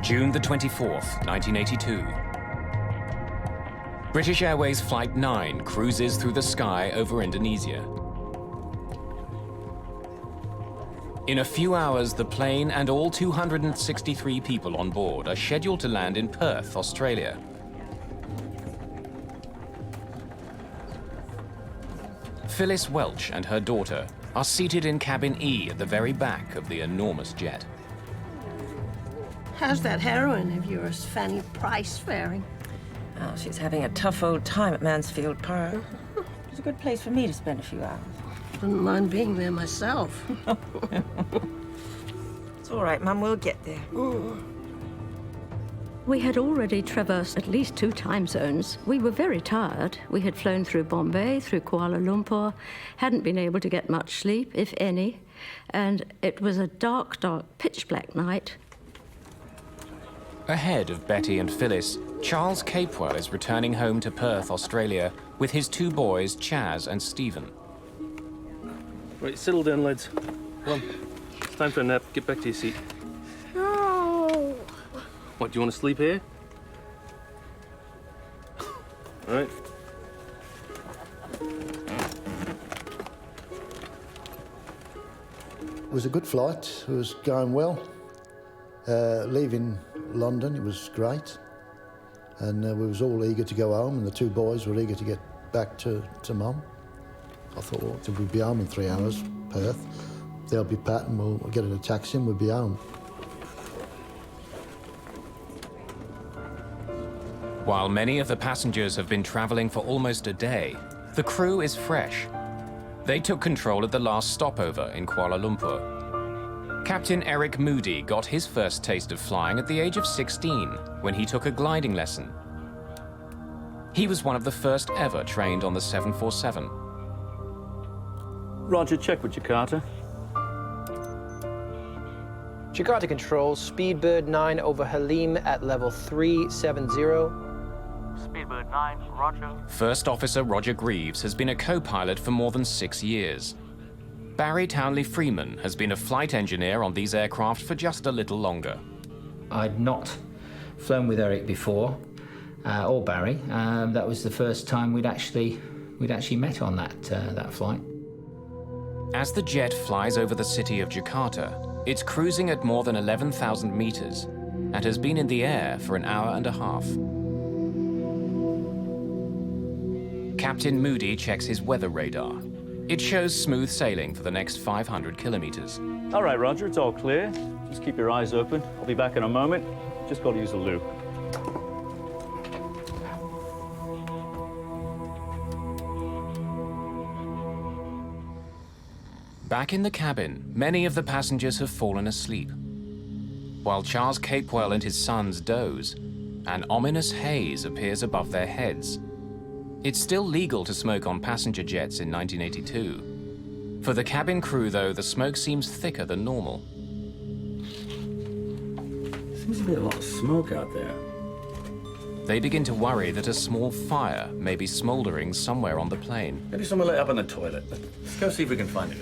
June the 24th, 1982. British Airways Flight 9 cruises through the sky over Indonesia. In a few hours, the plane and all 263 people on board are scheduled to land in Perth, Australia. Phyllis Welch and her daughter are seated in cabin E at the very back of the enormous jet. How's that heroine of yours, Fanny Price, faring? Oh, she's having a tough old time at Mansfield Park. It's a good place for me to spend a few hours. Wouldn't mind being there myself. It's all right, Mum, we'll get there. We had already traversed at least 2 time zones. We were very tired. We had flown through Bombay, through Kuala Lumpur, hadn't been able to get much sleep, if any, and it was a dark, dark, pitch-black night. Ahead of Betty and Phyllis, Charles Capewell is returning home to Perth, Australia, with his 2 boys, Chaz and Stephen. Right, settle down, lads. Come on. It's time for a nap. Get back to your seat. No. What, do you want to sleep here? All right. It was a good flight. It was going well. Leaving London, it was great. And we was all eager to go home, and the 2 boys were eager to get back to Mum. I thought, well, we'll be home in 3 hours, Perth. They'll be Pat and we'll get in a taxi and we'll be home. While many of the passengers have been traveling for almost a day, the crew is fresh. They took control at the last stopover in Kuala Lumpur. Captain Eric Moody got his first taste of flying at the age of 16 when he took a gliding lesson. He was one of the first ever trained on the 747. Roger, check with Jakarta. Jakarta Control, Speedbird 9 over Halim at level 370. Speedbird 9, Roger. First Officer Roger Greaves has been a co-pilot for more than 6 years. Barry Townley Freeman has been a flight engineer on these aircraft for just a little longer. I'd not flown with Eric before, or Barry. That was the first time we'd actually met on that flight. As the jet flies over the city of Jakarta, it's cruising at more than 11,000 meters and has been in the air for an hour and a half. Captain Moody checks his weather radar. It shows smooth sailing for the next 500 kilometers. All right, Roger, it's all clear. Just keep your eyes open. I'll be back in a moment. Just got to use the loo. Back in the cabin, many of the passengers have fallen asleep. While Charles Capewell and his sons doze, an ominous haze appears above their heads. It's still legal to smoke on passenger jets in 1982. For the cabin crew, though, the smoke seems thicker than normal. Seems to be a lot of smoke out there. They begin to worry that a small fire may be smoldering somewhere on the plane. Maybe someone lit up in the toilet. Let's go see if we can find it.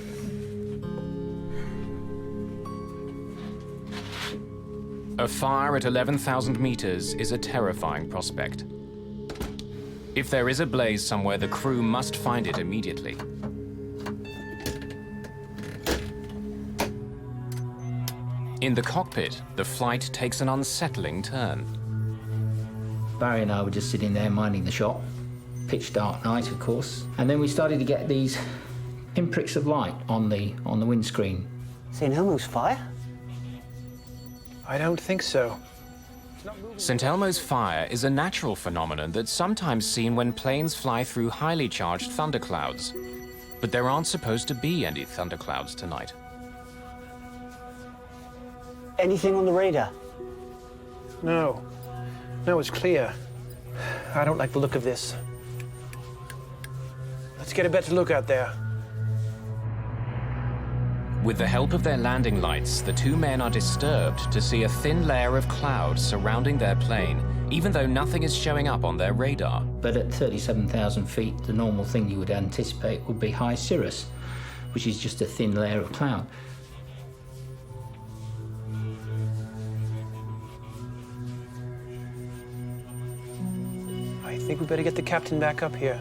A fire at 11,000 meters is a terrifying prospect. If there is a blaze somewhere, the crew must find it immediately. In the cockpit, the flight takes an unsettling turn. Barry and I were just sitting there minding the shop. Pitch dark night, of course. And then we started to get these pinpricks of light on the windscreen. St. Elmo's fire? I don't think so. St. Elmo's fire is a natural phenomenon that's sometimes seen when planes fly through highly charged thunderclouds. But there aren't supposed to be any thunderclouds tonight. Anything on the radar? No. No, it's clear. I don't like the look of this. Let's get a better look out there. With the help of their landing lights, the 2 men are disturbed to see a thin layer of cloud surrounding their plane, even though nothing is showing up on their radar. But at 37,000 feet, the normal thing you would anticipate would be high cirrus, which is just a thin layer of cloud. think we better get the captain back up here.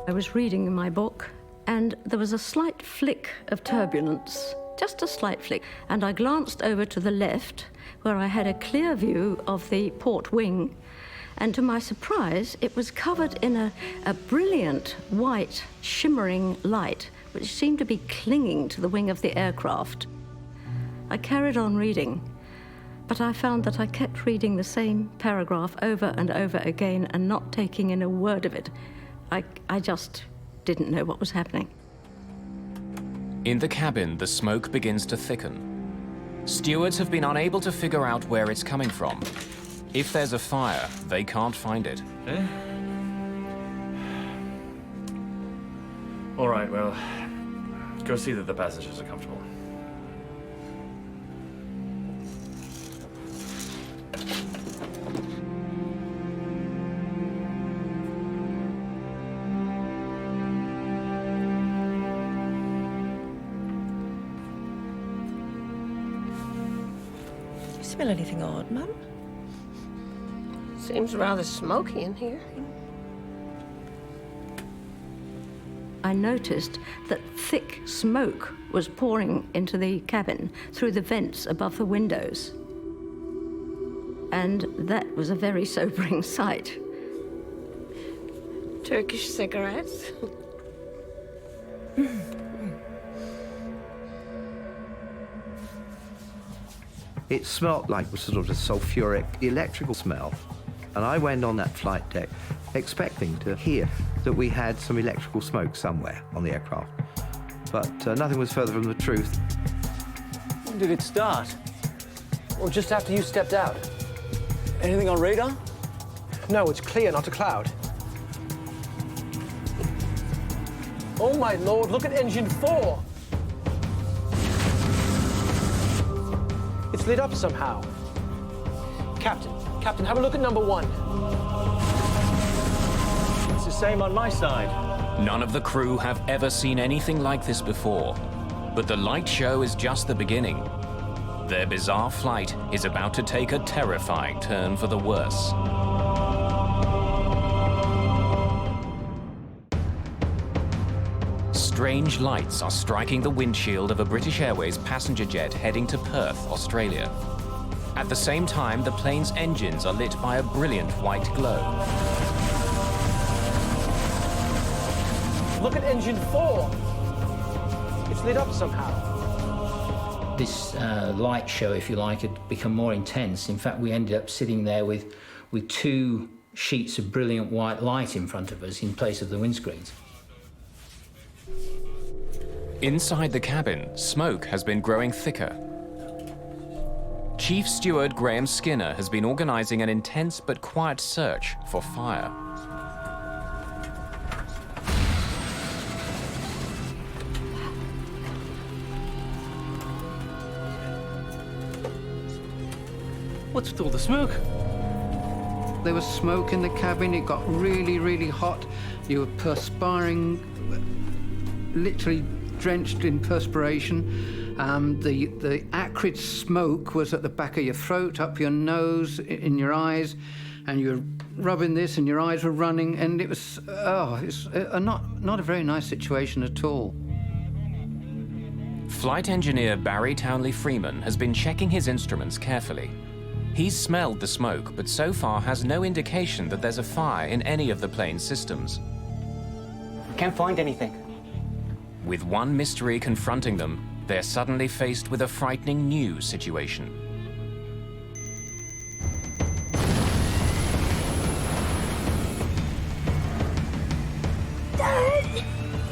I was reading in my book, and there was a slight flick of turbulence, just a slight flick, and I glanced over to the left, where I had a clear view of the port wing, and to my surprise, it was covered in a brilliant white, shimmering light, which seemed to be clinging to the wing of the aircraft. I carried on reading, but I found that I kept reading the same paragraph over and over again and not taking in a word of it. I just didn't know what was happening. In the cabin, the smoke begins to thicken. Stewards have been unable to figure out where it's coming from. If there's a fire, they can't find it. All right, well, go see that the passengers are comfortable. Smell anything odd, Mum? Seems rather smoky in here. I noticed that thick smoke was pouring into the cabin through the vents above the windows. And that was a very sobering sight. Turkish cigarettes. It smelt like sort of a sulfuric electrical smell. And I went on that flight deck expecting to hear that we had some electrical smoke somewhere on the aircraft. But nothing was further from the truth. When did it start? Or just after you stepped out? Anything on radar? No, it's clear, not a cloud. Oh my lord, look at engine 4! It's lit up somehow. Captain, have a look at number 1. It's the same on my side. None of the crew have ever seen anything like this before. But the light show is just the beginning. Their bizarre flight is about to take a terrifying turn for the worse. Strange lights are striking the windshield of a British Airways passenger jet heading to Perth, Australia. At the same time, the plane's engines are lit by a brilliant white glow. Look at engine 4! It's lit up somehow. This light show, if you like, had become more intense. In fact, we ended up sitting there with 2 sheets of brilliant white light in front of us in place of the windscreens. Inside the cabin, smoke has been growing thicker. Chief Steward Graham Skinner has been organizing an intense but quiet search for fire. What's with all the smoke? There was smoke in the cabin. It got really, really hot. You were perspiring, literally drenched in perspiration. The acrid smoke was at the back of your throat, up your nose, in your eyes, and you were rubbing this and your eyes were running, and it was, it's not a very nice situation at all. Flight engineer Barry Townley Freeman has been checking his instruments carefully. He's smelled the smoke, but so far has no indication that there's a fire in any of the plane's systems. Can't find anything. With one mystery confronting them, they're suddenly faced with a frightening new situation. Dad!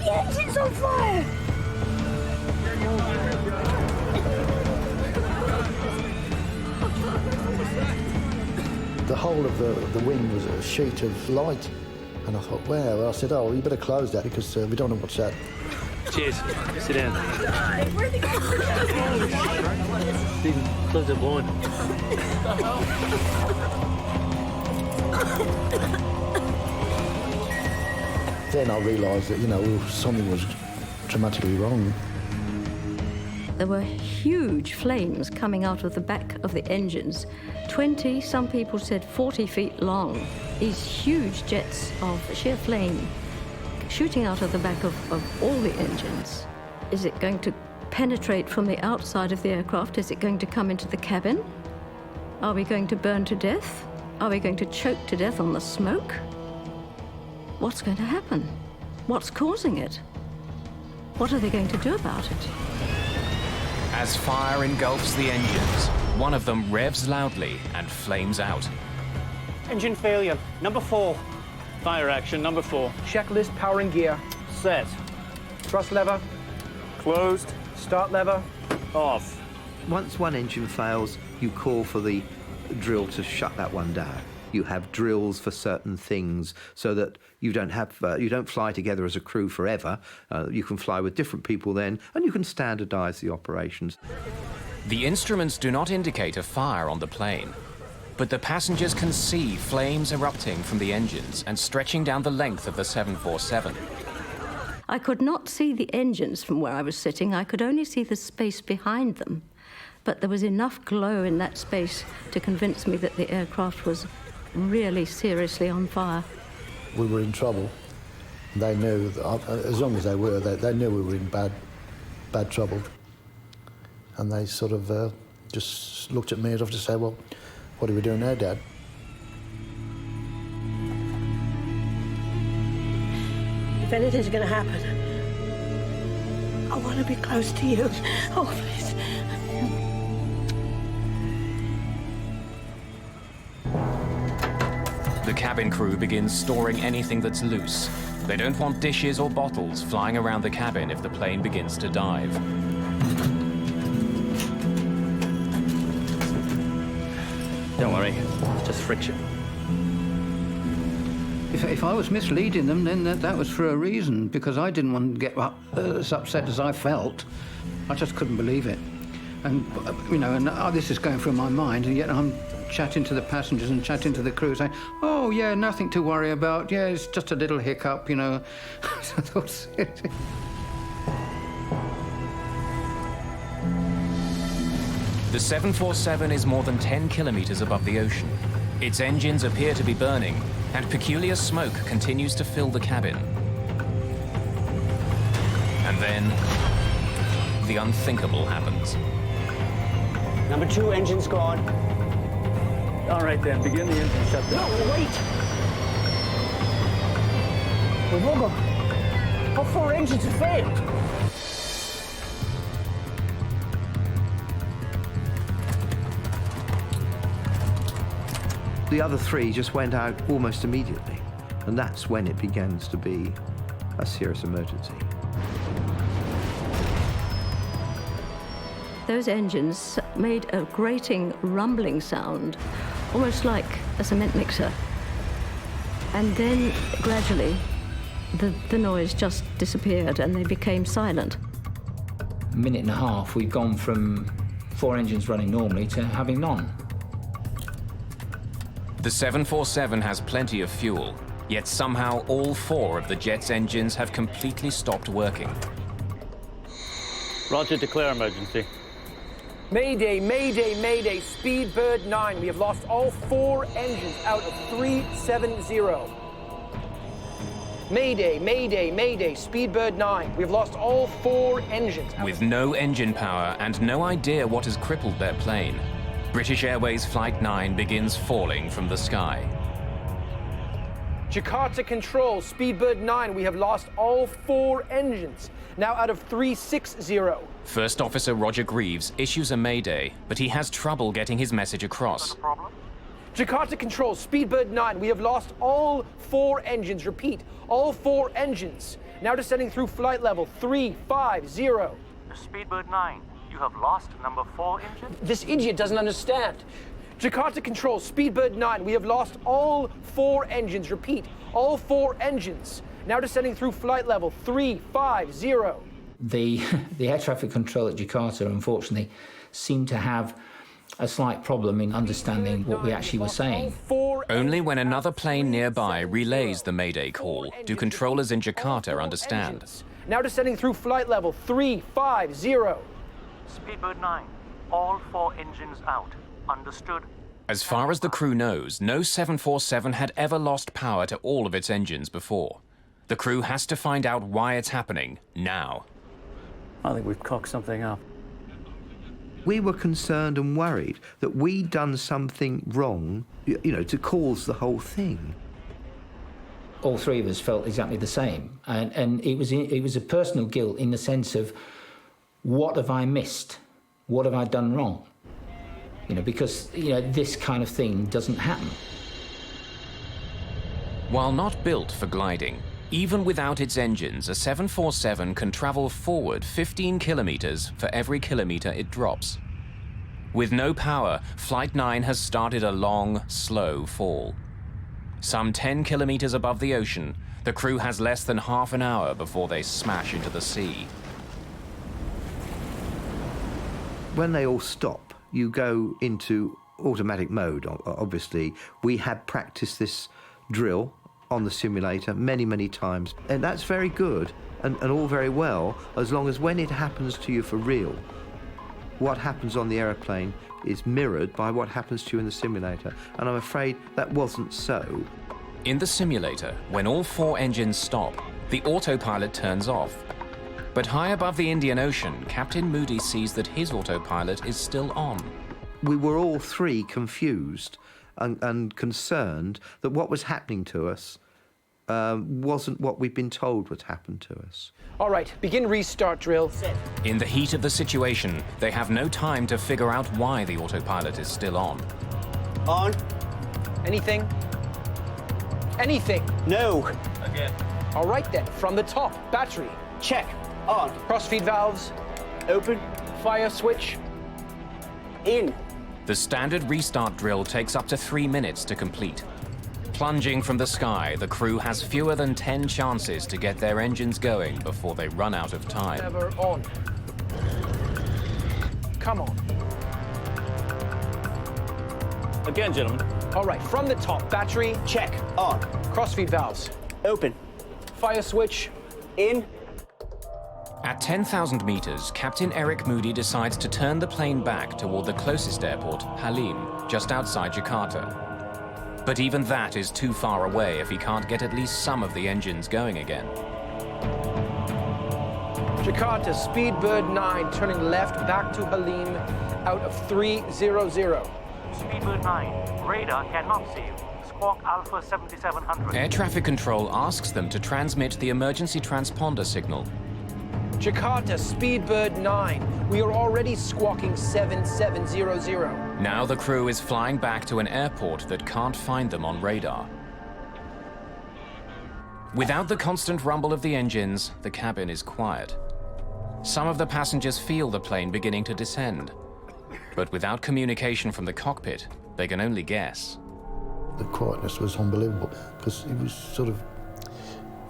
The engine's on fire! The whole of the wing was a sheet of light. And I thought, wow. I said, oh, you better close that because we don't know what's that. Cheers. Sit down. Where'd they go? Close the blind. Then I realised that, something was dramatically wrong. There were huge flames coming out of the back of the engines, 20, some people said 40 feet long. These huge jets of sheer flame shooting out of the back of all the engines. Is it going to penetrate from the outside of the aircraft? Is it going to come into the cabin? Are we going to burn to death? Are we going to choke to death on the smoke? What's going to happen? What's causing it? What are they going to do about it? As fire engulfs the engines, one of them revs loudly and flames out. Engine failure, number 4. Fire action, number 4. Checklist powering gear. Set. Thrust lever. Closed. Start lever. Off. Once one engine fails, you call for the drill to shut that one down. You have drills for certain things so that you don't fly together as a crew forever. You can fly with different people then, and you can standardize the operations. The instruments do not indicate a fire on the plane, but the passengers can see flames erupting from the engines and stretching down the length of the 747. I could not see the engines from where I was sitting. I could only see the space behind them. But there was enough glow in that space to convince me that the aircraft was really seriously on fire. We were in trouble. They knew, as long as they were, they knew we were in bad trouble. And they sort of just looked at me and to say, well, what are we doing now, Dad? If anything's going to happen, I want to be close to you. Oh, please. The cabin crew begins storing anything that's loose. They don't want dishes or bottles flying around the cabin if the plane begins to dive. Don't worry, just friction. If I was misleading them, then that was for a reason, because I didn't want to get as upset as I felt. I just couldn't believe it. And, you know, this is going through my mind, and yet I'm chatting to the passengers and chatting to the crew, saying, oh, yeah, nothing to worry about. Yeah, it's just a little hiccup, you know. The 747 is more than 10 kilometers above the ocean. Its engines appear to be burning, and peculiar smoke continues to fill the cabin. And then, the unthinkable happens. Number 2, engine's gone. All right, then, begin the engine shutdown. No, wait! We've all got... All 4 engines have failed. The other 3 just went out almost immediately, and that's when it begins to be a serious emergency. Those engines made a grating, rumbling sound, almost like a cement mixer. And then, gradually, the noise just disappeared and they became silent. A minute and a half, we've gone from 4 engines running normally to having none. The 747 has plenty of fuel, yet somehow all 4 of the jet's engines have completely stopped working. Roger, declare emergency. Mayday, Mayday, Mayday, Speedbird 9. We have lost all 4 engines out of 370. Mayday, Mayday, Mayday, Speedbird 9. We have lost all 4 engines. With no engine power and no idea what has crippled their plane, British Airways Flight 9 begins falling from the sky. Jakarta Control, Speedbird 9. We have lost all 4 engines, now out of 360. First Officer Roger Greaves issues a mayday, but he has trouble getting his message across. Jakarta Control, Speedbird 9. We have lost all 4 engines. Repeat, all 4 engines. Now descending through flight level 350. Speedbird 9, you have lost number 4 engine? This idiot doesn't understand. Jakarta Control, Speedbird 9. We have lost all 4 engines. Repeat, all 4 engines. Now descending through flight level 350. The air traffic control at Jakarta, unfortunately, seemed to have a slight problem in understanding what we actually were saying. Only when another plane nearby relays the mayday call do controllers in Jakarta understand. Now descending through flight level 350. Speedbird 9, all 4 engines out. Understood? As far as the crew knows, no 747 had ever lost power to all of its engines before. The crew has to find out why it's happening now. I think we've cocked something up. We were concerned and worried that we'd done something wrong, you know, to cause the whole thing. All three of us felt exactly the same, and it was a personal guilt in the sense of, what have I missed? What have I done wrong? You know, because, you know, this kind of thing doesn't happen. While not built for gliding, even without its engines, a 747 can travel forward 15 kilometers for every kilometer it drops. With no power, Flight 9 has started a long, slow fall. Some 10 kilometers above the ocean, the crew has less than half an hour before they smash into the sea. When they all stop, you go into automatic mode, obviously. We had practiced this drill on the simulator many, many times. And that's very good and all very well, as long as when it happens to you for real, what happens on the aeroplane is mirrored by what happens to you in the simulator. And I'm afraid that wasn't so. In the simulator, when all 4 engines stop, the autopilot turns off. But high above the Indian Ocean, Captain Moody sees that his autopilot is still on. We were all three confused and concerned that what was happening to us wasn't what we'd been told would happen to us. All right, begin restart drill. In the heat of the situation, they have no time to figure out why the autopilot is still on. On. Anything? Anything? No. Again. All right then, from the top, battery. Check. On. Crossfeed valves. Open. Fire switch. In. The standard restart drill takes up to 3 minutes to complete. Plunging from the sky, the crew has fewer than 10 chances to get their engines going before they run out of time. Lever on. Come on. Again, gentlemen. All right, from the top, battery. Check. On. Crossfeed valves. Open. Fire switch. In. At 10,000 meters, Captain Eric Moody decides to turn the plane back toward the closest airport, Halim, just outside Jakarta. But even that is too far away if he can't get at least some of the engines going again. Jakarta, Speedbird 9, turning left back to Halim, out of 300. Speedbird 9, radar cannot see you. Squawk Alpha 7700. Air traffic control asks them to transmit the emergency transponder signal. Jakarta, Speedbird 9. We are already squawking 7700. Now the crew is flying back to an airport that can't find them on radar. Without the constant rumble of the engines, the cabin is quiet. Some of the passengers feel the plane beginning to descend. But without communication from the cockpit, they can only guess. The quietness was unbelievable, because it was sort of,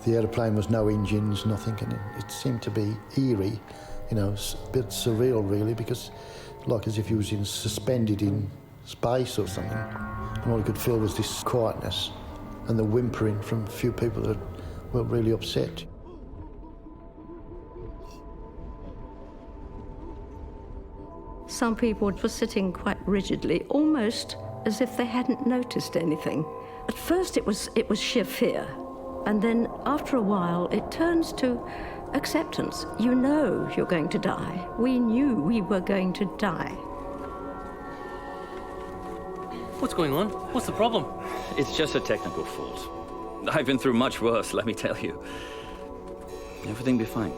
the aeroplane was no engines, nothing, and it seemed to be eerie, you know, a bit surreal really, because like as if you was suspended in space or something, and all you could feel was this quietness and the whimpering from a few people that were really upset. Some people were sitting quite rigidly, almost as if they hadn't noticed anything. At first it was sheer fear, and then after a while it turns to acceptance. You know you're going to die. We knew we were going to die. What's going on? What's the problem? It's just a technical fault. I've been through much worse, let me tell you. Everything will be fine.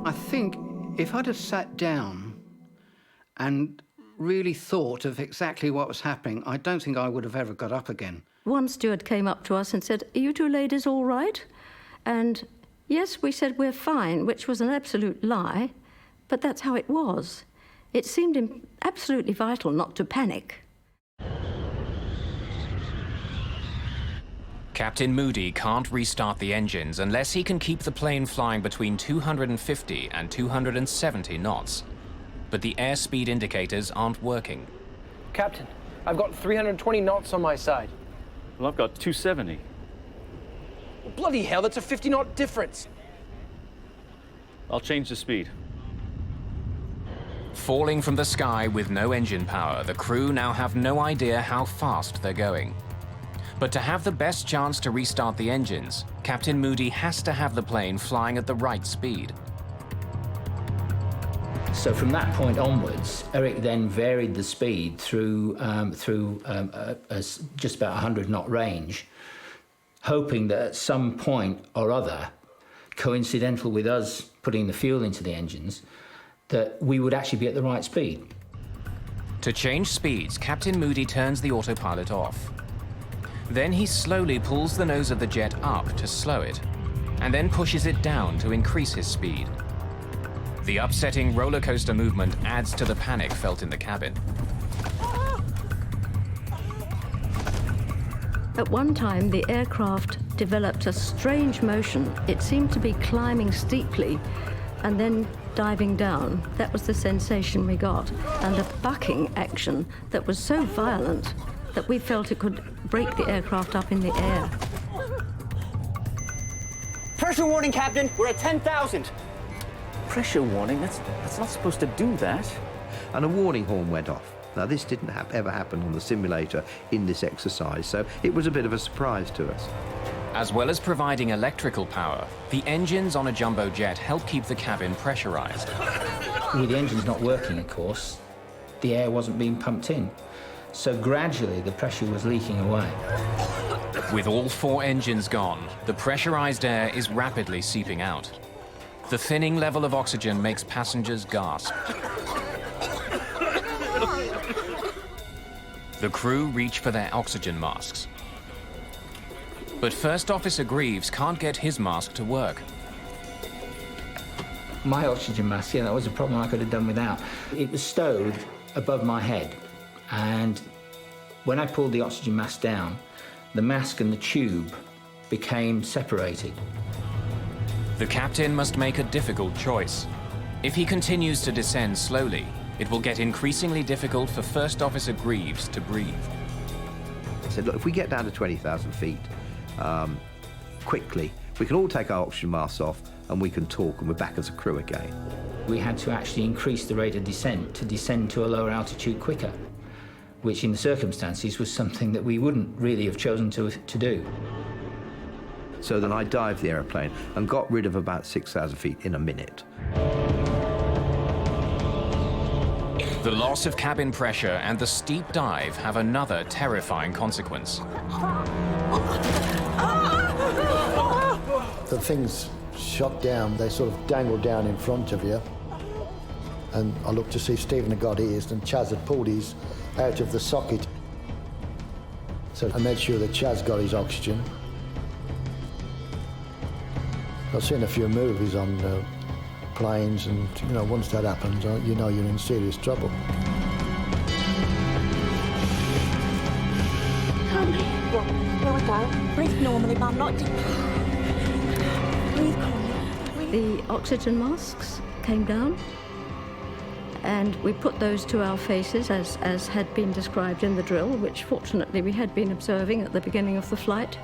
I think if I'd have sat down and really thought of exactly what was happening, I don't think I would have ever got up again. One steward came up to us and said, "Are you two ladies all right?" And yes, we said, "We're fine," which was an absolute lie, but that's how it was. It seemed absolutely vital not to panic. Captain Moody can't restart the engines unless he can keep the plane flying between 250 and 270 knots. But the airspeed indicators aren't working. Captain, I've got 320 knots on my side. Well, I've got 270. Bloody hell, that's a 50-knot difference. I'll change the speed. Falling from the sky with no engine power, the crew now have no idea how fast they're going. But to have the best chance to restart the engines, Captain Moody has to have the plane flying at the right speed. So from that point onwards, Eric then varied the speed through just about 100-knot range, hoping that at some point or other, coincidental with us putting the fuel into the engines, that we would actually be at the right speed. To change speeds, Captain Moody turns the autopilot off. Then he slowly pulls the nose of the jet up to slow it, and then pushes it down to increase his speed. The upsetting roller coaster movement adds to the panic felt in the cabin. At one time, the aircraft developed a strange motion. It seemed to be climbing steeply and then diving down. That was the sensation we got. And a bucking action that was so violent that we felt it could break the aircraft up in the air. Pressure warning, Captain. We're at 10,000. Pressure warning? That's not supposed to do that. And a warning horn went off. Now, this didn't ever happen on the simulator in this exercise, so it was a bit of a surprise to us. As well as providing electrical power, the engines on a jumbo jet help keep the cabin pressurized. With the engines not working, of course, the air wasn't being pumped in. So gradually, the pressure was leaking away. With all 4 engines gone, the pressurized air is rapidly seeping out. The thinning level of oxygen makes passengers gasp. The crew reach for their oxygen masks. But First Officer Greaves can't get his mask to work. My oxygen mask, yeah, that was a problem I could have done without. It was stowed above my head, and when I pulled the oxygen mask down, the mask and the tube became separated. The captain must make a difficult choice. If he continues to descend slowly, it will get increasingly difficult for First Officer Greaves to breathe. I said, look, if we get down to 20,000 feet quickly, we can all take our oxygen masks off and we can talk and we're back as a crew again. We had to actually increase the rate of descent to descend to a lower altitude quicker, which in the circumstances was something that we wouldn't really have chosen to do. So then I dived the aeroplane and got rid of about 6,000 feet in a minute. The loss of cabin pressure and the steep dive have another terrifying consequence. The things shot down, they sort of dangled down in front of you. And I looked to see Stephen had got his and Chaz had pulled his out of the socket. So I made sure that Chaz got his oxygen. I've seen a few movies on planes, and you know, once that happens, you know you're in serious trouble. Here we go. Breathe normally, Mum, not deep. Breathe calmly. The oxygen masks came down, and we put those to our faces as had been described in the drill, which fortunately we had been observing at the beginning of the flight.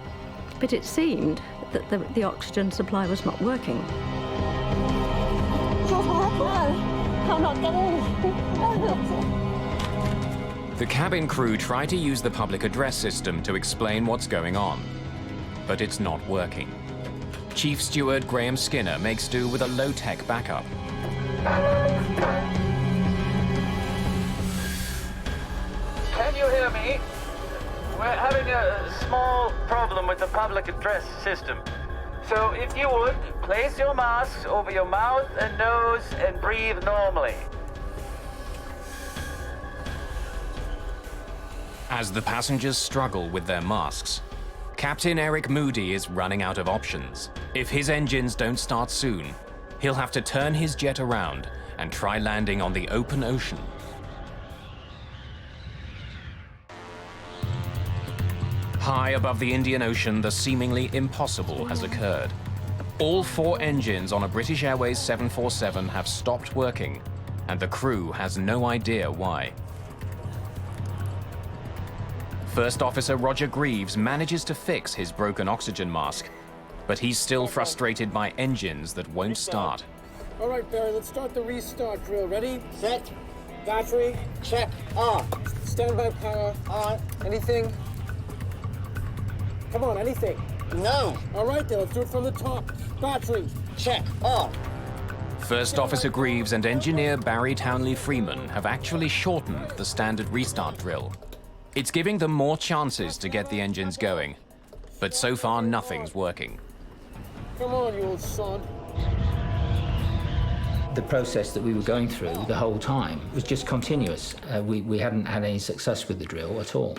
But it seemed that the oxygen supply was not working. I'm not getting. The cabin crew try to use the public address system to explain what's going on, but it's not working. Chief Steward Graham Skinner makes do with a low-tech backup. Can you hear me? We're having a small problem with the public address system. So if you would, place your masks over your mouth and nose and breathe normally. As the passengers struggle with their masks, Captain Eric Moody is running out of options. If his engines don't start soon, he'll have to turn his jet around and try landing on the open ocean. High above the Indian Ocean, the seemingly impossible has occurred. All 4 engines on a British Airways 747 have stopped working, and the crew has no idea why. First Officer Roger Greaves manages to fix his broken oxygen mask, but he's still frustrated by engines that won't start. All right, Barry, let's start the restart drill. Ready? Set. Battery. Check. On. Standby power. On. Anything? Come on, anything. No. All right, then, let's do it from the top. Battery. Check. On. First Officer Greaves and Engineer Barry Townley Freeman have actually shortened the standard restart drill. It's giving them more chances to get the engines going. But so far, nothing's working. Come on, you old sod. The process that we were going through the whole time was just continuous. We hadn't had any success with the drill at all,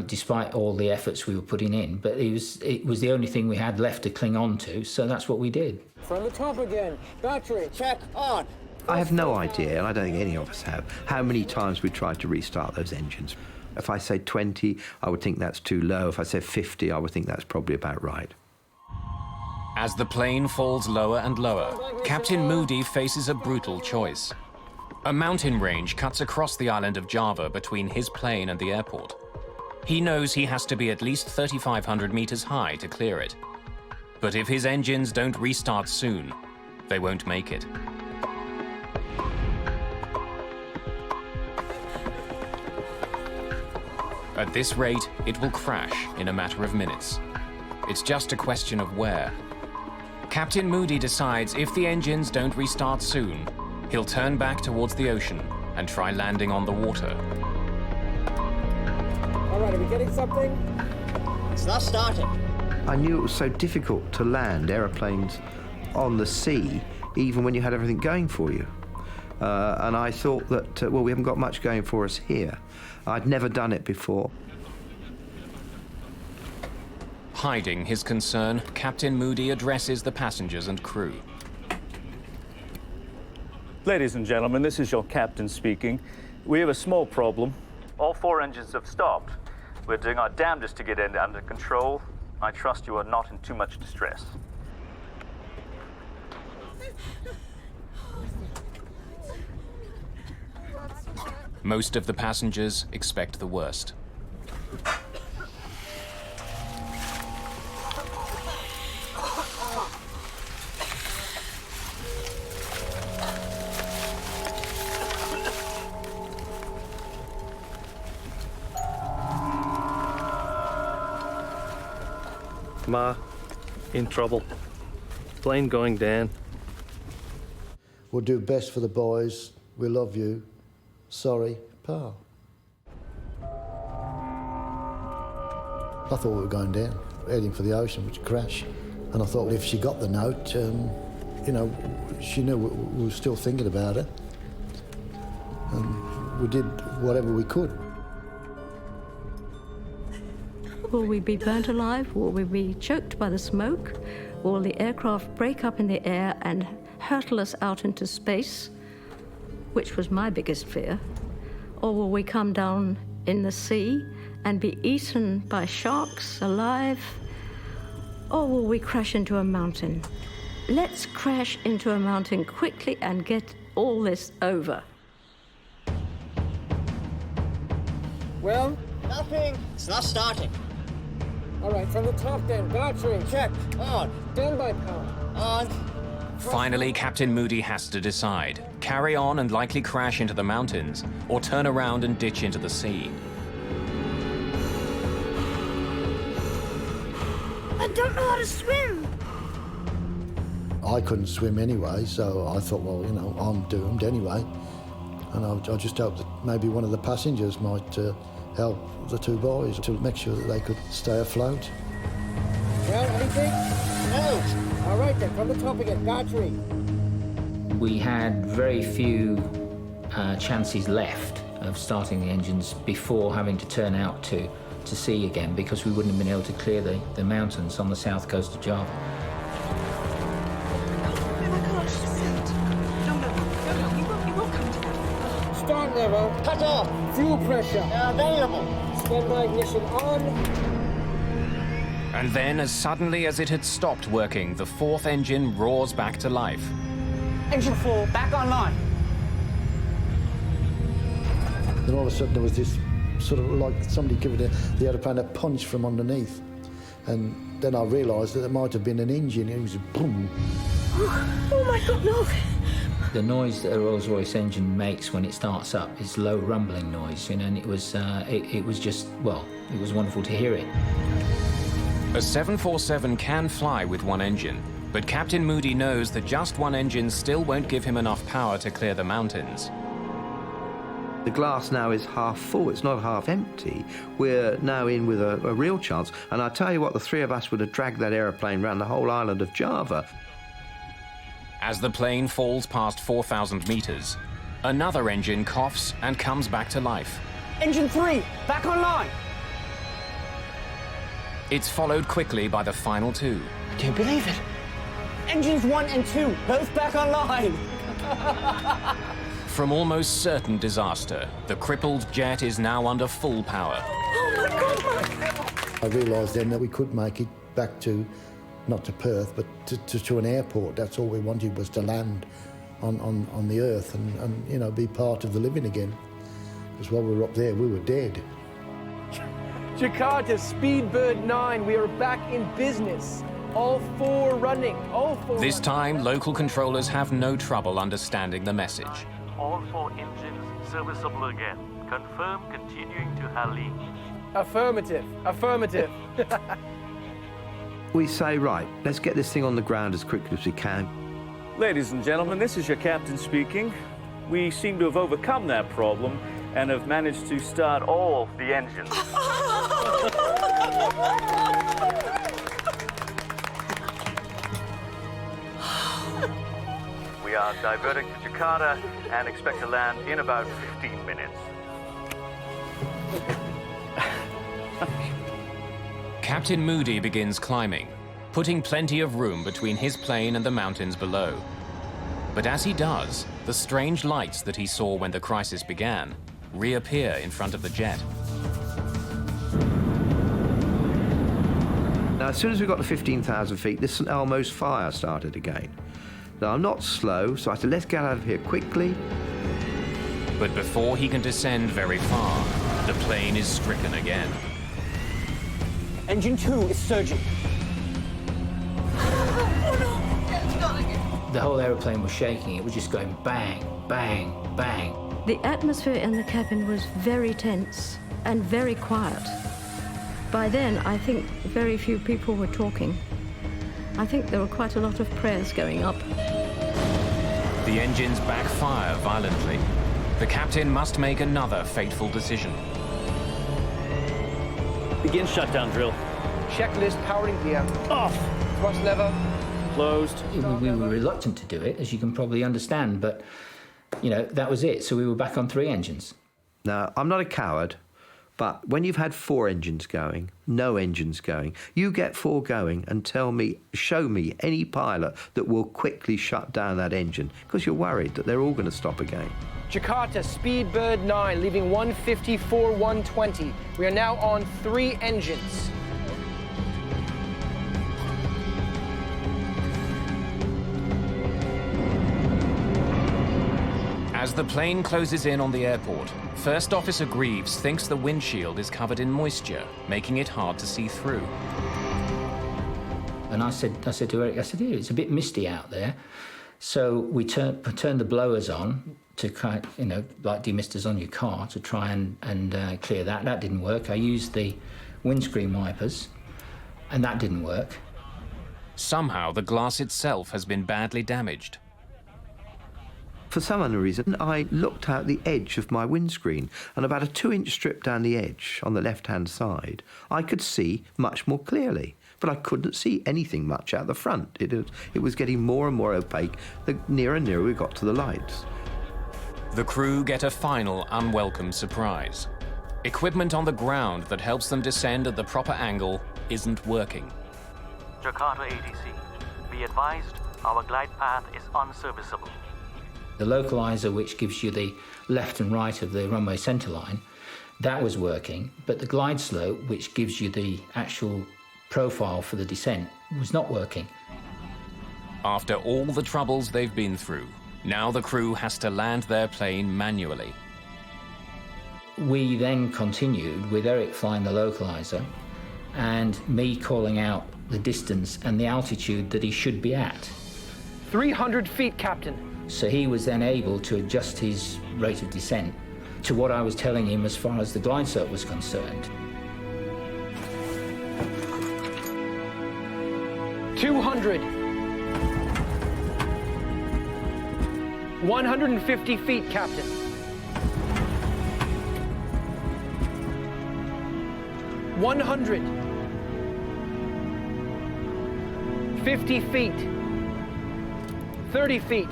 despite all the efforts we were putting in. But it was the only thing we had left to cling on to, so that's what we did. From the top again. Battery. Check. On. I have no idea, and I don't think any of us have, how many times we tried to restart those engines. If I say 20, I would think that's too low. If I say 50, I would think that's probably about right. As the plane falls lower and lower, Captain Moody faces a brutal choice. A mountain range cuts across the island of Java between his plane and the airport. He knows he has to be at least 3,500 meters high to clear it. But if his engines don't restart soon, they won't make it. At this rate, it will crash in a matter of minutes. It's just a question of where. Captain Moody decides if the engines don't restart soon, he'll turn back towards the ocean and try landing on the water. All right, are we getting something? It's not starting. I knew it was so difficult to land aeroplanes on the sea, even when you had everything going for you. And I thought that, well, we haven't got much going for us here. I'd never done it before. Hiding his concern, Captain Moody addresses the passengers and crew. Ladies and gentlemen, this is your captain speaking. We have a small problem. All 4 engines have stopped. We're doing our damnedest to get it under control. I trust you are not in too much distress. Most of the passengers expect the worst. Ma, in trouble. Plane going down. We'll do best for the boys. We love you. Sorry, Pa. I thought we were going down, heading for the ocean, which crash. And I thought if she got the note, you know, she knew we were still thinking about it. And we did whatever we could. Will we be burnt alive? Will we be choked by the smoke? Will the aircraft break up in the air and hurtle us out into space, which was my biggest fear? Or will we come down in the sea and be eaten by sharks alive? Or will we crash into a mountain? Let's crash into a mountain quickly and get all this over. Well? Nothing. It's not starting. All right, from the top then. Battery. Check. On. Standby power. On. Finally, Captain Moody has to decide. Carry on and likely crash into the mountains, or turn around and ditch into the sea. I don't know how to swim. I couldn't swim anyway, so I thought, well, you know, I'm doomed anyway. And I just hoped that maybe one of the passengers might help the 2 boys to make sure that they could stay afloat. Well, anything? No. All right then, from the top again. Battery. We had very few chances left of starting the engines before having to turn out to sea again, because we wouldn't have been able to clear the mountains on the south coast of Java. Start level. Cut off. Fuel pressure. Available. Standby ignition on. And then, as suddenly as it had stopped working, the 4th engine roars back to life. Engine 4, back online. Then all of a sudden there was this sort of like somebody giving the aeroplane a punch from underneath. And then I realised that it might have been an engine. It was boom. Oh my God, no. The noise that a Rolls-Royce engine makes when it starts up is low rumbling noise, you know, and it was just, well, it was wonderful to hear it. A 747 can fly with one engine, but Captain Moody knows that just one engine still won't give him enough power to clear the mountains. The glass now is half full, it's not half empty. We're now in with a real chance, and I tell you what, the three of us would have dragged that aeroplane around the whole island of Java. As the plane falls past 4,000 meters, another engine coughs and comes back to life. Engine 3, back online! It's followed quickly by the final two. I can't believe it. Engines 1 and 2, both back online! From almost certain disaster, the crippled jet is now under full power. Oh my God, I realised then that we could make it back to, not to Perth, but to an airport. That's all we wanted, was to land on the earth and you know, be part of the living again. Because while we were up there, we were dead. Jakarta, Speedbird 9, we are back in business. All four running, all four. This time, local controllers have no trouble understanding the message. All 4 engines serviceable again. Confirm continuing to Halim. Affirmative, affirmative. We say, right, let's get this thing on the ground as quickly as we can. Ladies and gentlemen, this is your captain speaking. We seem to have overcome that problem and have managed to start all the engines. We are diverting to Jakarta and expect to land in about 15 minutes. Captain Moody begins climbing, putting plenty of room between his plane and the mountains below. But as he does, the strange lights that he saw when the crisis began reappear in front of the jet. Now, as soon as we got to 15,000 feet, this St Elmo's fire started again. Now, I'm not slow, so I said, let's get out of here quickly. But before he can descend very far, the plane is stricken again. Engine 2 is surging. The whole aeroplane was shaking. It was just going bang, bang, bang. The atmosphere in the cabin was very tense and very quiet. By then, I think very few people were talking. I think there were quite a lot of prayers going up. The engines backfire violently. The captain must make another fateful decision. Begin shutdown drill. Checklist powering gear. Off. Thrust lever. Closed. We were reluctant to do it, as you can probably understand, but, you know, that was it. So we were back on 3 engines. Now, I'm not a coward, but when you've had 4 engines going, no engines going, you get 4 going and show me any pilot that will quickly shut down that engine, because you're worried that they're all going to stop again. Jakarta, Speedbird 9, leaving 154, 120. We are now on 3 engines. As the plane closes in on the airport, First Officer Greaves thinks the windshield is covered in moisture, making it hard to see through. And I said to Eric, yeah, it's a bit misty out there. So we turned the blowers on to kind of, you know, like demisters on your car to try and clear that. That didn't work. I used the windscreen wipers, and that didn't work. Somehow the glass itself has been badly damaged. For some unknown reason, I looked out the edge of my windscreen, and about a 2-inch strip down the edge on the left-hand side, I could see much more clearly, but I couldn't see anything much out the front. It was getting more and more opaque the nearer and nearer we got to the lights. The crew get a final unwelcome surprise. Equipment on the ground that helps them descend at the proper angle isn't working. Jakarta ATC, be advised, our glide path is unserviceable. The localizer, which gives you the left and right of the runway centerline, that was working, but the glide slope, which gives you the actual profile for the descent, was not working. After all the troubles they've been through, now the crew has to land their plane manually. We then continued with Eric flying the localizer and me calling out the distance and the altitude that he should be at. 300 feet, Captain. So he was then able to adjust his rate of descent to what I was telling him as far as the glide slope was concerned. 200. 150 feet, Captain. 100. 50 feet. 30 feet.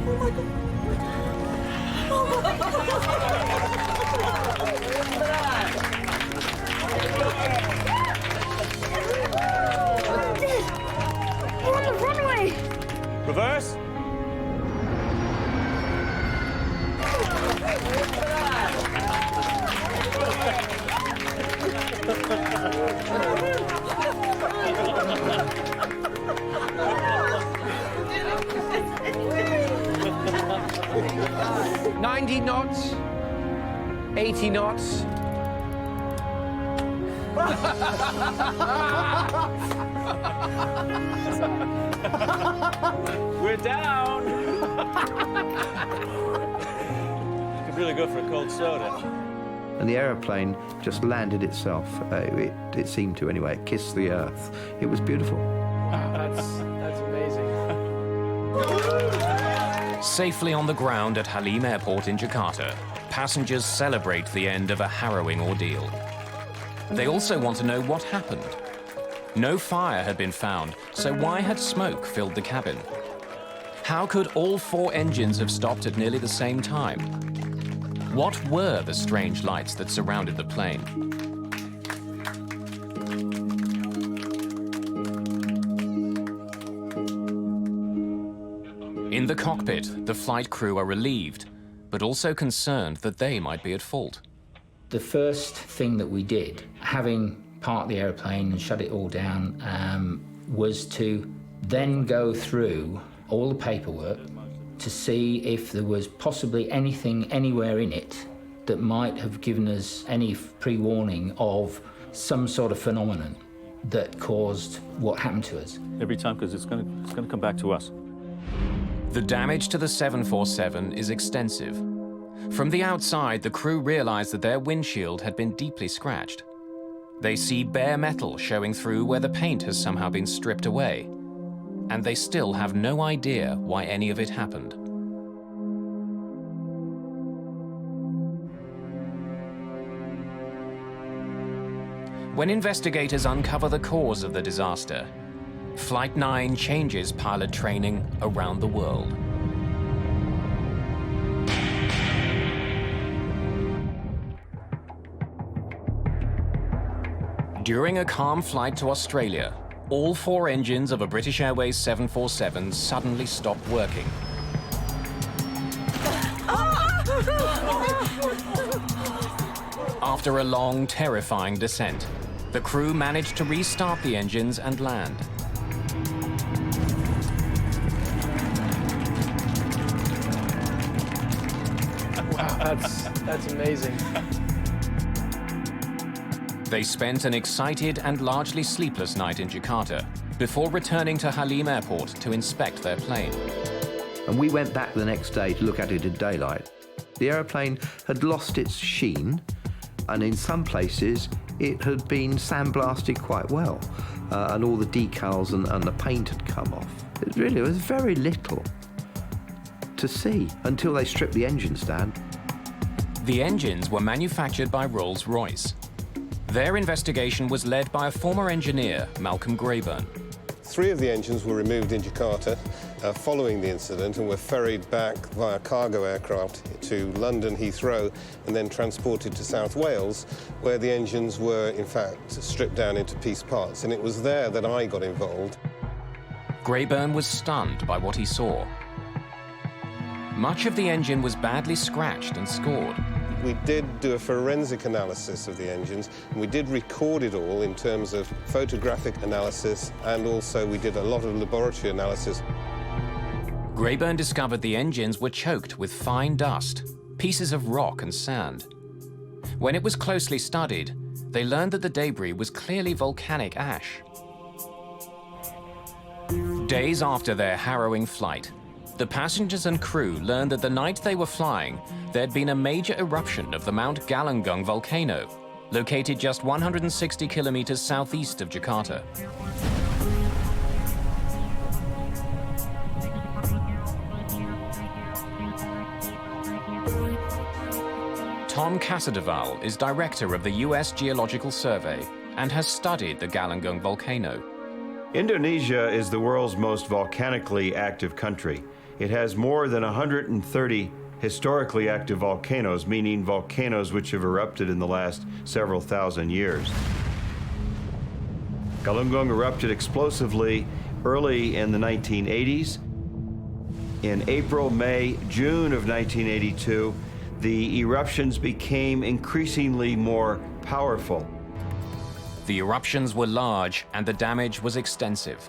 Oh my God. Oh my God. We're on the runway. Reverse. $90 knots, 80 knots. We're down. Could really go for a cold soda. And the aeroplane just landed itself. It seemed to anyway. It kissed the earth. It was beautiful. That's amazing. Safely on the ground at Halim Airport in Jakarta, passengers celebrate the end of a harrowing ordeal. They also want to know what happened. No fire had been found, so why had smoke filled the cabin? How could all 4 engines have stopped at nearly the same time? What were the strange lights that surrounded the plane? In the cockpit, the flight crew are relieved, but also concerned that they might be at fault. The first thing that we did, having parked the aeroplane and shut it all down, was to then go through all the paperwork to see if there was possibly anything anywhere in it that might have given us any pre-warning of some sort of phenomenon that caused what happened to us. Every time, because it's going to come back to us. The damage to the 747 is extensive. From the outside, the crew realize that their windshield had been deeply scratched. They see bare metal showing through where the paint has somehow been stripped away, and they still have no idea why any of it happened. When investigators uncover the cause of the disaster, Flight 9 changes pilot training around the world. During a calm flight to Australia, all 4 engines of a British Airways 747 suddenly stopped working. After a long, terrifying descent, the crew managed to restart the engines and land. Wow, that's amazing. They spent an excited and largely sleepless night in Jakarta before returning to Halim Airport to inspect their plane. And we went back the next day to look at it in daylight. The aeroplane had lost its sheen, and in some places it had been sandblasted quite well, and all the decals and the paint had come off. It really was very little to see until they stripped the engines down. The engines were manufactured by Rolls-Royce. Their investigation was led by a former engineer, Malcolm Grayburn. 3 of the engines were removed in Jakarta following the incident and were ferried back via cargo aircraft to London Heathrow and then transported to South Wales, where the engines were in fact stripped down into piece parts. And it was there that I got involved. Grayburn was stunned by what he saw. Much of the engine was badly scratched and scored. We did do a forensic analysis of the engines, and we did record it all in terms of photographic analysis, and also we did a lot of laboratory analysis. Grayburn discovered the engines were choked with fine dust, pieces of rock and sand. When it was closely studied, they learned that the debris was clearly volcanic ash. Days after their harrowing flight, the passengers and crew learned that the night they were flying, there'd been a major eruption of the Mount Galunggung volcano, located just 160 kilometers southeast of Jakarta. Tom Casadevall is director of the U.S. Geological Survey and has studied the Galunggung volcano. Indonesia is the world's most volcanically active country. It has more than 130 historically active volcanoes, meaning volcanoes which have erupted in the last several thousand years. Galunggung erupted explosively early in the 1980s. In April, May, June of 1982, the eruptions became increasingly more powerful. The eruptions were large and the damage was extensive.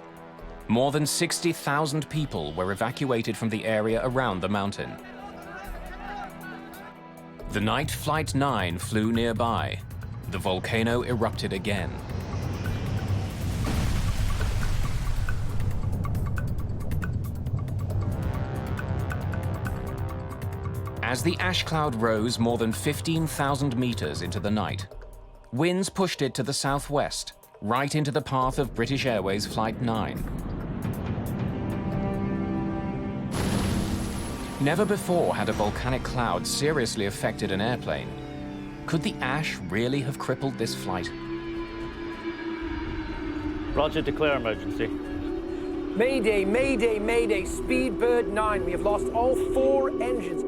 More than 60,000 people were evacuated from the area around the mountain. The night Flight 9 flew nearby, the volcano erupted again. As the ash cloud rose more than 15,000 meters into the night, winds pushed it to the southwest, right into the path of British Airways Flight 9. Never before had a volcanic cloud seriously affected an airplane. Could the ash really have crippled this flight? Roger, declare emergency. Mayday, Mayday, Mayday, Speedbird 9. We have lost all 4 engines.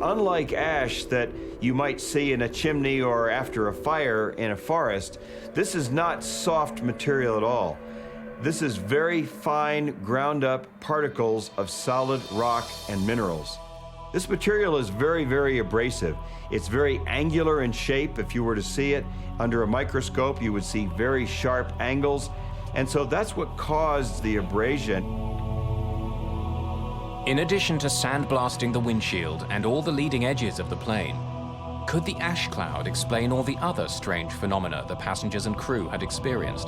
Unlike ash that you might see in a chimney or after a fire in a forest, this is not soft material at all. This is very fine, ground-up particles of solid rock and minerals. This material is very, very abrasive. It's very angular in shape. If you were to see it under a microscope, you would see very sharp angles. And so that's what caused the abrasion. In addition to sandblasting the windshield and all the leading edges of the plane, could the ash cloud explain all the other strange phenomena the passengers and crew had experienced?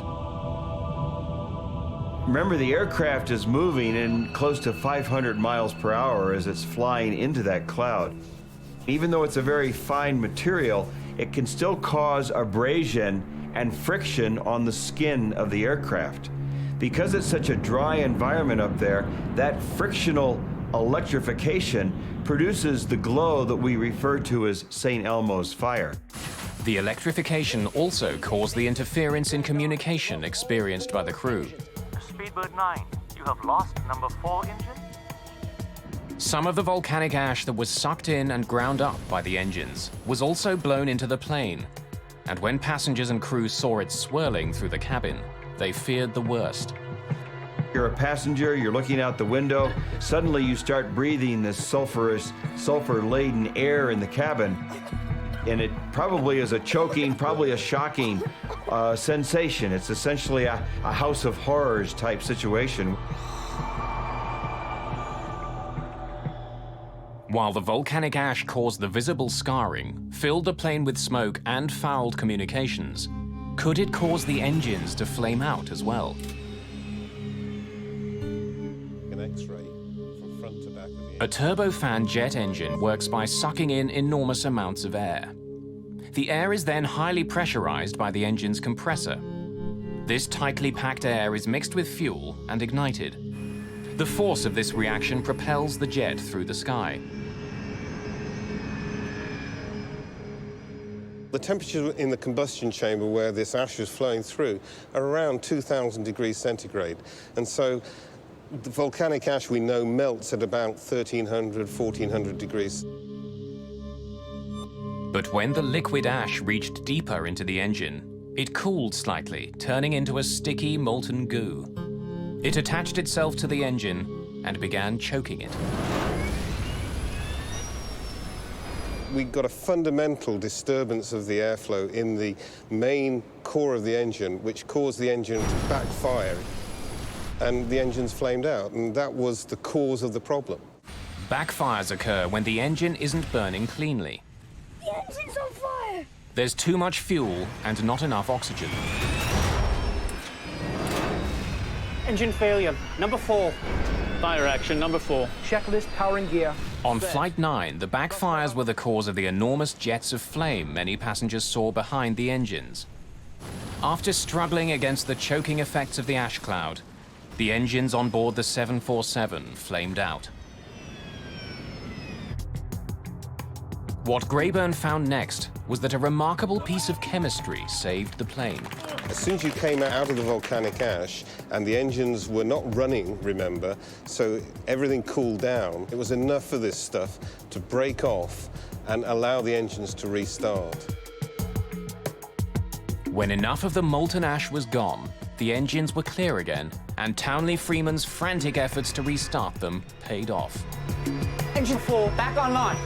Remember, the aircraft is moving in close to 500 miles per hour as it's flying into that cloud. Even though it's a very fine material, it can still cause abrasion and friction on the skin of the aircraft. Because it's such a dry environment up there, that frictional electrification produces the glow that we refer to as St. Elmo's fire. The electrification also caused the interference in communication experienced by the crew. Speedbird 9, you have lost number 4 engine? Some of the volcanic ash that was sucked in and ground up by the engines was also blown into the plane. And when passengers and crew saw it swirling through the cabin, they feared the worst. You're a passenger, you're looking out the window, suddenly you start breathing this sulfur-laden air in the cabin, and it probably is a choking, probably a shocking sensation. It's essentially a house of horrors type situation. While the volcanic ash caused the visible scarring, filled the plane with smoke and fouled communications, could it cause the engines to flame out as well? An X-ray from front to back of the engine. A turbofan jet engine works by sucking in enormous amounts of air. The air is then highly pressurized by the engine's compressor. This tightly packed air is mixed with fuel and ignited. The force of this reaction propels the jet through the sky. The temperature in the combustion chamber where this ash is flowing through are around 2,000 degrees centigrade. And so the volcanic ash we know melts at about 1,300, 1,400 degrees. But when the liquid ash reached deeper into the engine, it cooled slightly, turning into a sticky molten goo. It attached itself to the engine and began choking it. We got a fundamental disturbance of the airflow in the main core of the engine, which caused the engine to backfire, and the engines flamed out, and that was the cause of the problem. Backfires occur when the engine isn't burning cleanly. The engine's on fire! There's too much fuel and not enough oxygen. Engine failure, number 4. Fire action, number 4. Checklist power and gear. On Flight 9, the backfires were the cause of the enormous jets of flame many passengers saw behind the engines. After struggling against the choking effects of the ash cloud, the engines on board the 747 flamed out. What Grayburn found next was that a remarkable piece of chemistry saved the plane. As soon as you came out of the volcanic ash, and the engines were not running, remember, so everything cooled down, it was enough for this stuff to break off and allow the engines to restart. When enough of the molten ash was gone, the engines were clear again, and Townley Freeman's frantic efforts to restart them paid off. Engine 4, back online.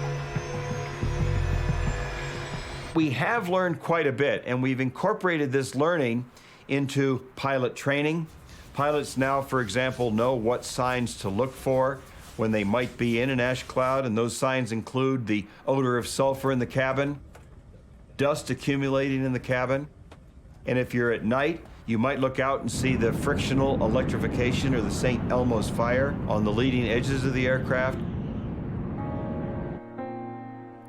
We have learned quite a bit, and we've incorporated this learning into pilot training. Pilots now, for example, know what signs to look for when they might be in an ash cloud, and those signs include the odor of sulfur in the cabin, dust accumulating in the cabin, and if you're at night, you might look out and see the frictional electrification or the St. Elmo's fire on the leading edges of the aircraft.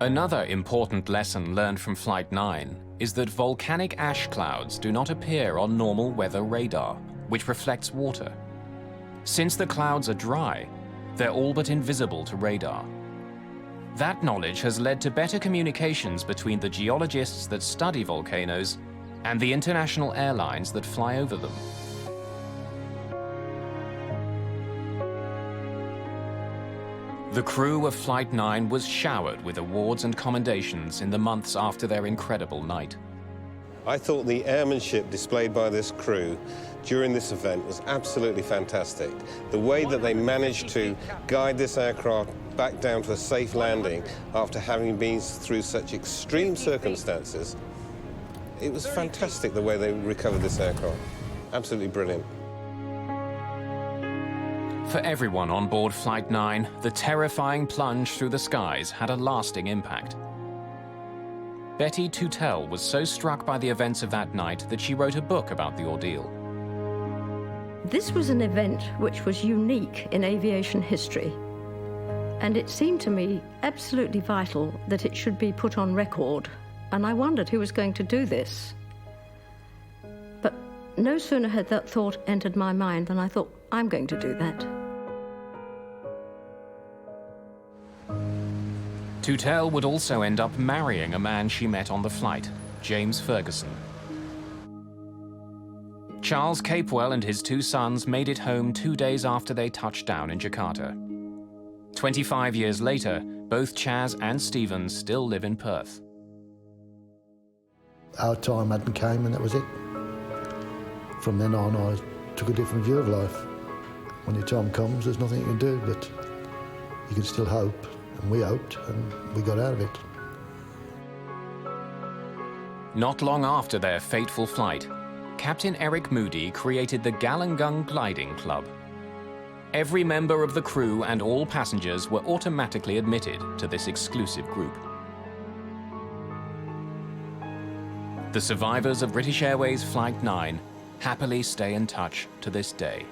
Another important lesson learned from Flight 9 is that volcanic ash clouds do not appear on normal weather radar, which reflects water. Since the clouds are dry, they're all but invisible to radar. That knowledge has led to better communications between the geologists that study volcanoes and the international airlines that fly over them. The crew of Flight 9 was showered with awards and commendations in the months after their incredible night. I thought the airmanship displayed by this crew during this event was absolutely fantastic. The way that they managed to guide this aircraft back down to a safe landing after having been through such extreme circumstances, it was fantastic the way they recovered this aircraft. Absolutely brilliant. For everyone on board Flight 9, the terrifying plunge through the skies had a lasting impact. Betty Tutel was so struck by the events of that night that she wrote a book about the ordeal. This was an event which was unique in aviation history, and it seemed to me absolutely vital that it should be put on record, and I wondered who was going to do this. But no sooner had that thought entered my mind than I thought, I'm going to do that. Tutel would also end up marrying a man she met on the flight, James Ferguson. Charles Capewell and his 2 sons made it home 2 days after they touched down in Jakarta. 25 years later, both Chaz and Stephen still live in Perth. Our time hadn't came and that was it. From then on, I took a different view of life. When your time comes, there's nothing you can do, but you can still hope. And we hoped, and we got out of it. Not long after their fateful flight, Captain Eric Moody created the Galungung Gliding Club. Every member of the crew and all passengers were automatically admitted to this exclusive group. The survivors of British Airways Flight 9 happily stay in touch to this day.